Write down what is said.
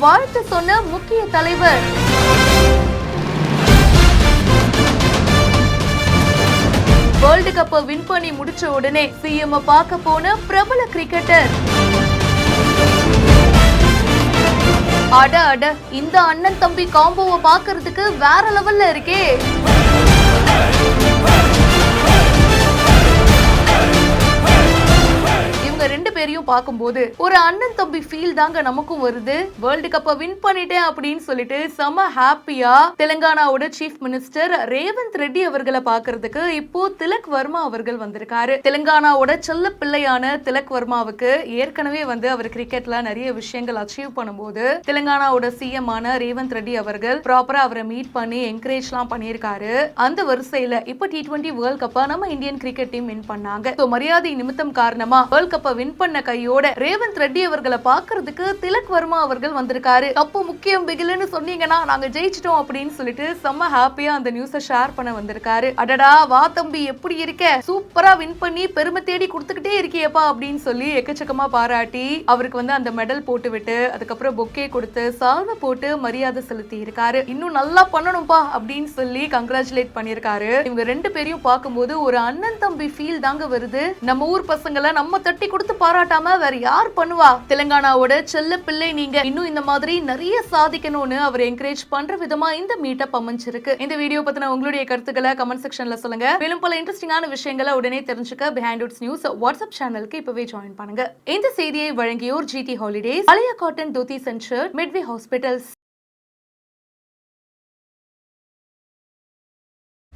வாழ்த்து சொன்ன முக்கிய தலைவர். வேர்ல்டு கப்பை வின் பண்ணி முடிச்ச உடனே சிஎம் பார்க்க போன பிரபல கிரிக்கெட்டர். அட அட, இந்த அண்ணன் தம்பி காம்போவை பாக்குறதுக்கு வேற லெவல்ல இருக்கே. ரெண்டு பேரையும் பார்க்கும்போது ஒரு அண்ணன் தம்பி ஃபீல் தாங்க நமக்கும் வருது. வேர்ல்டு கப்பை வின் பண்ணிட்டேன் அப்படின்னு சொல்லிட்டு செம ஹாப்பியா தெலுங்கானாவோட சீஃப் மினிஸ்டர் ரேவந்த் ரெட்டி அவர்களை பாக்குறதுக்கு இப்போ திலக் வர்மா அவர்கள் வந்திருக்காரு. தெலுங்கானாவோட செல்ல பிள்ளையான திலக் வர்மாவுக்கு ஏற்கனவே அவர் கிரிக்கெட்ல நிறைய விஷயங்கள் அச்சீவ் பண்ணும்போது தெலுங்கானாவோட சிஎம் ஆன ரேவந்த் ரெட்டி அவர்கள் ப்ராப்பரா அவரை மீட் பண்ணி என்கரேஜ் எல்லாம் பண்ணியிருக்காரு. அந்த வரிசையில இப்போ T20 வேர்ல்ட் கப்பை நம்ம இந்தியன் கிரிக்கெட் டீம் வின் பண்ணாங்க. மரியாதை நிமித்தம் காரணமா வேர்ல்ட் கப்பை வின் பண்ண கையோட ரேவந்த் ரெட்டி அவர்களை பாக்குறதுக்கு திலக் வர்மா அவர்கள் வந்திருக்காரு. தப்பு முக்கியம் பிகில்னு சொன்னீங்கன்னா நாங்க ஜெயிச்சிட்டோம் அப்படின்னு சொல்லிட்டு செம்ம ஹாப்பியா அந்த நியூஸை ஷேர் பண்ண வந்திருக்காரு. அடடா வா தம்பி, எப்படி இருக்க, சூப்பரா வின் பண்ணி பெருமை தேடி கொடுத்துக்கிட்டே இருக்கியப்பா அப்படின்னு சொல்லி எக்கச்சக்கமா பாராட்டி அவருக்கு அந்த மெடல் போட்டு விட்டு அதுக்கப்புறம் பொக்கே கொடுத்து சால்வை போட்டு மரியாதை செலுத்தி இருக்காரு. இன்னும் நல்லா பண்ணணும்பா அப்படின்னு சொல்லி கங்க்ராச்சுலேட் பண்ணிருக்காரு. இவங்க ரெண்டு பேரையும் பார்க்கும்போது ஒரு அண்ணன் தம்பி ஃபீல் தாங்க வருது. நம்ம ஊர் பசங்களை நம்ம தட்டி கொடுத்து பாராட்டாம வேற யார் பண்ணுவா? தெலுங்கானாவோட செல்ல பிள்ளை நீங்க, இன்னும் இந்த மாதிரி நிறைய சாதிக்கணும்னு அவர் என்கரேஜ் பண்ற விதமா இந்த மீட்டப் அமைஞ்சிருக்கு. இந்த வீடியோ பத்தின உங்களுடைய கருத்துக்களை கமெண்ட் செக்ஷன்ல சொல்லுங்க. மேலும் பல இன்ட்ரெஸ்டிங்கான விஷயங்களை உடனே தெரிஞ்சுக்க பிஹைண்ட் இட்ஸ் நியூஸ் வாட்ஸ்அப் சேனலுக்கு இப்பவே ஜாயின் பண்ணுங்க. இந்த செய்தியை வழங்கியோர் GT ஹாலிடேஸ், அலையா cotton dhotis and shirt, Midway hospitals.